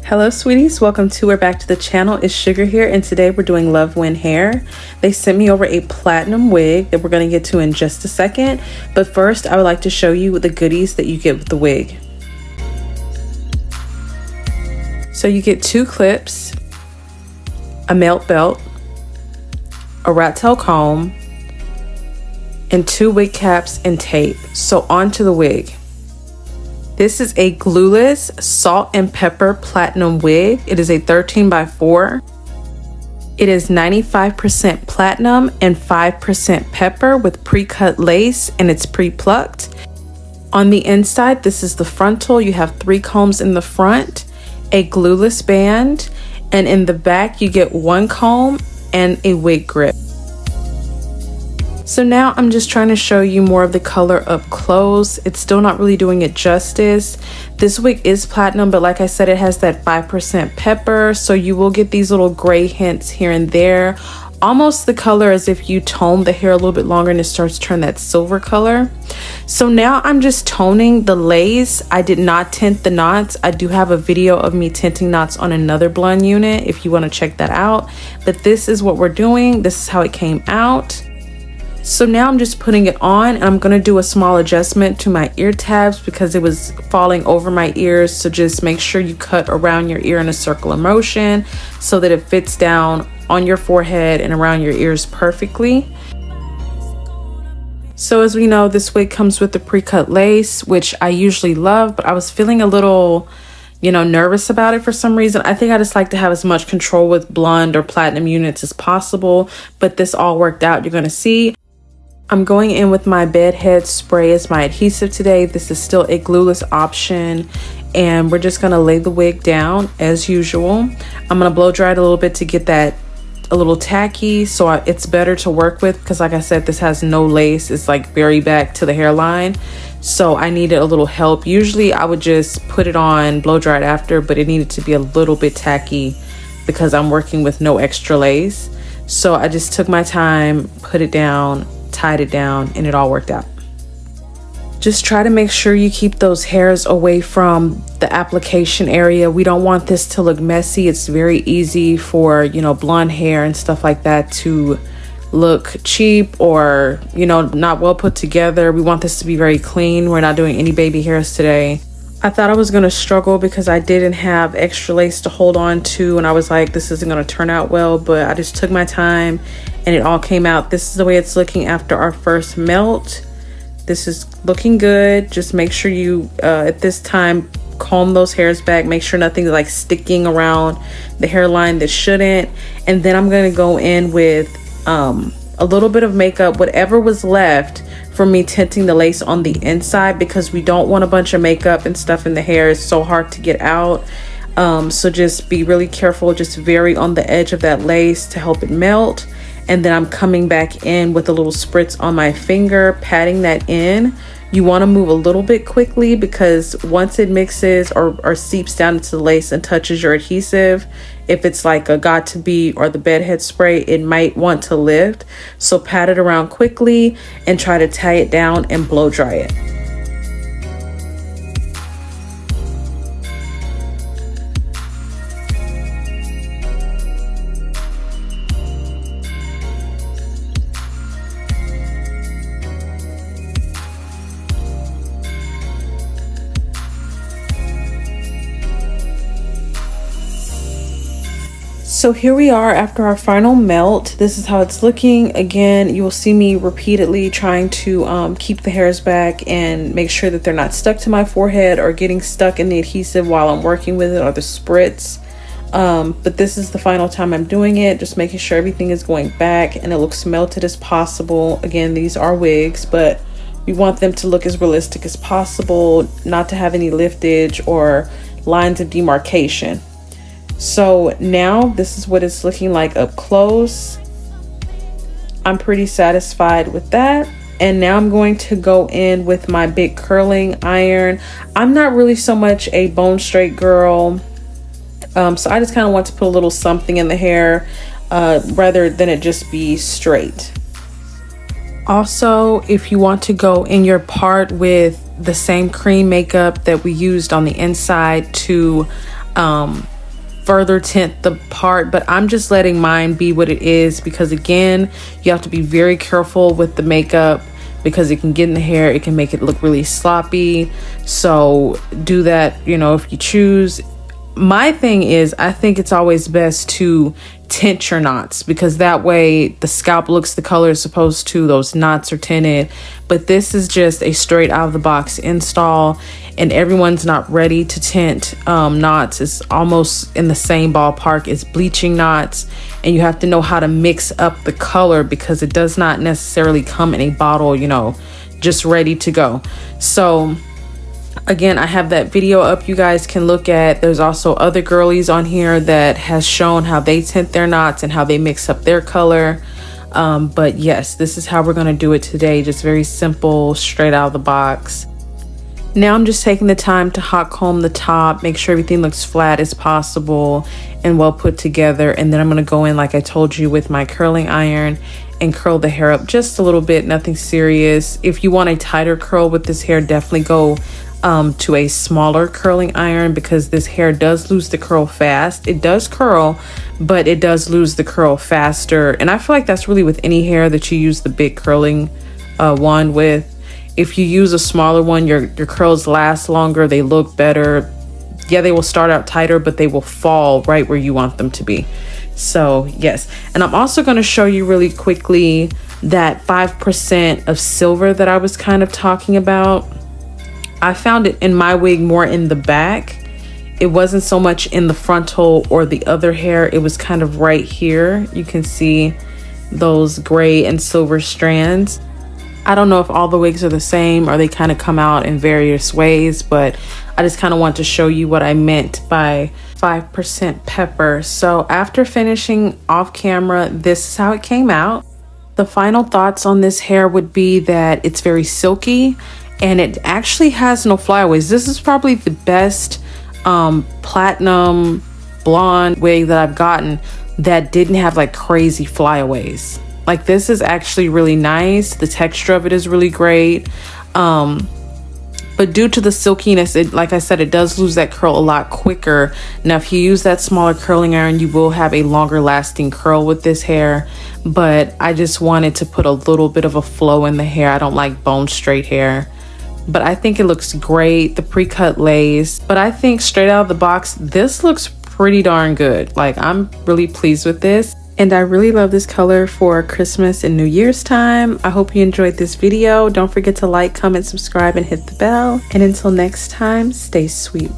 Hello sweeties, welcome to or back to the channel. It's Sugar here, and today we're doing Luvwinhair. They sent me over a platinum wig that we're going to get to in just a second, but first I would like to show you the goodies that you get with the wig. So you get 2 clips, a melt belt, a rat tail comb, and 2 wig caps and tape. So onto the wig. This is a glueless salt and pepper platinum wig. It is a 13x4. It is 95% platinum and 5% pepper with pre-cut lace, and it's pre-plucked. On the inside, this is the frontal. You have 3 combs in the front, a glueless band, and in the back you get 1 comb and a wig grip. So now I'm just trying to show you more of the color up close. It's still not really doing it justice. This wig is platinum, but like I said, it has that 5% pepper, so you will get these little gray hints here and there. Almost the color as if you tone the hair a little bit longer and it starts to turn that silver color. So now I'm just toning the lace. I did not tint the knots. I do have a video of me tinting knots on another blonde unit if you want to check that out. But this is what we're doing. This is how it came out. So now I'm just putting it on, and I'm going to do a small adjustment to my ear tabs because it was falling over my ears. So just make sure you cut around your ear in a circular motion so that it fits down on your forehead and around your ears perfectly. So as we know, this wig comes with the pre-cut lace, which I usually love, but I was feeling a little, nervous about it for some reason. I think I just like to have as much control with blonde or platinum units as possible, but this all worked out. You're going to see. I'm going in with my bedhead spray as my adhesive today. This is still a glueless option, and we're just going to lay the wig down as usual. I'm going to blow dry it a little bit to get that a little tacky, so it's better to work with because like I said, this has no lace. It's like very back to the hairline, so I needed a little help. Usually I would just put it on, blow dry it after, but it needed to be a little bit tacky because I'm working with no extra lace. So I just took my time, put it down, tied it down, and it all worked out. Just try to make sure you keep those hairs away from the application area. We don't want this to look messy. It's very easy for, blonde hair and stuff like that to look cheap or, not well put together. We want this to be very clean. We're not doing any baby hairs today. I thought I was going to struggle because I didn't have extra lace to hold on to, and I was like, this isn't going to turn out well, but I just took my time and it all came out. This is the way it's looking after our first melt. This is looking good. Just make sure you, at this time, comb those hairs back. Make sure nothing's like sticking around the hairline that shouldn't. And then I'm going to go in with a little bit of makeup, whatever was left for me tinting the lace on the inside, because we don't want a bunch of makeup and stuff in the hair. It's so hard to get out. So just be really careful. Just vary on the edge of that lace to help it melt. And then I'm coming back in with a little spritz on my finger, patting that in. You want to move a little bit quickly because once it mixes or seeps down into the lace and touches your adhesive, if it's like a Got2b or the bedhead spray, it might want to lift. So pat it around quickly and try to tie it down and blow dry it. So here we are after our final melt. This is how it's looking. Again, you will see me repeatedly trying to keep the hairs back and make sure that they're not stuck to my forehead or getting stuck in the adhesive while I'm working with it or the spritz. But this is the final time I'm doing it, just making sure everything is going back and it looks melted as possible. Again, these are wigs, but we want them to look as realistic as possible, not to have any liftage or lines of demarcation. So now this is what it's looking like up close. I'm pretty satisfied with that. And now I'm going to go in with my big curling iron. I'm not really so much a bone straight girl. So I just kind of want to put a little something in the hair rather than it just be straight. Also, if you want to go in your part with the same cream makeup that we used on the inside to further tint the part, but I'm just letting mine be what it is, because again, you have to be very careful with the makeup because it can get in the hair, it can make it look really sloppy. So do that, you know, if you choose. My thing is, I think it's always best to tint your knots, because that way the scalp looks the color it's supposed to. Those knots are tinted, but this is just a straight out of the box install, and everyone's not ready to tint knots. It's almost in the same ballpark as bleaching knots, and you have to know how to mix up the color because it does not necessarily come in a bottle, you know, just ready to go. So again, I have that video up you guys can look at. There's also other girlies on here that has shown how they tint their knots and how they mix up their color. But yes, this is how we're going to do it today. Just very simple, straight out of the box. Now I'm just taking the time to hot comb the top, make sure everything looks flat as possible and well put together. And then I'm going to go in, like I told you, with my curling iron and curl the hair up just a little bit, nothing serious. If you want a tighter curl with this hair, definitely go to a smaller curling iron, because this hair does lose the curl fast. It does curl, but it does lose the curl faster. And I feel like that's really with any hair that you use the big curling one with. If you use a smaller one, your curls last longer, they look better. Yeah, they will start out tighter, but they will fall right where you want them to be. So yes, and I'm also going to show you really quickly that 5% of silver that I was kind of talking about. I found it in my wig more in the back. It wasn't so much in the frontal or the other hair. It was kind of right here. You can see those gray and silver strands. I don't know if all the wigs are the same or they kind of come out in various ways, but I just kind of want to show you what I meant by 5% pepper. So after finishing off camera, this is how it came out. The final thoughts on this hair would be that it's very silky and it actually has no flyaways. This is probably the best platinum blonde wig that I've gotten that didn't have like crazy flyaways. Like, this is actually really nice. The texture of it is really great. But due to the silkiness, it, like I said, it does lose that curl a lot quicker. Now, if you use that smaller curling iron, you will have a longer lasting curl with this hair. But I just wanted to put a little bit of a flow in the hair. I don't like bone straight hair. But I think it looks great. The pre-cut lace. But I think straight out of the box, this looks pretty darn good. Like, I'm really pleased with this. And I really love this color for Christmas and New Year's time. I hope you enjoyed this video. Don't forget to like, comment, subscribe, and hit the bell. And until next time, stay sweet.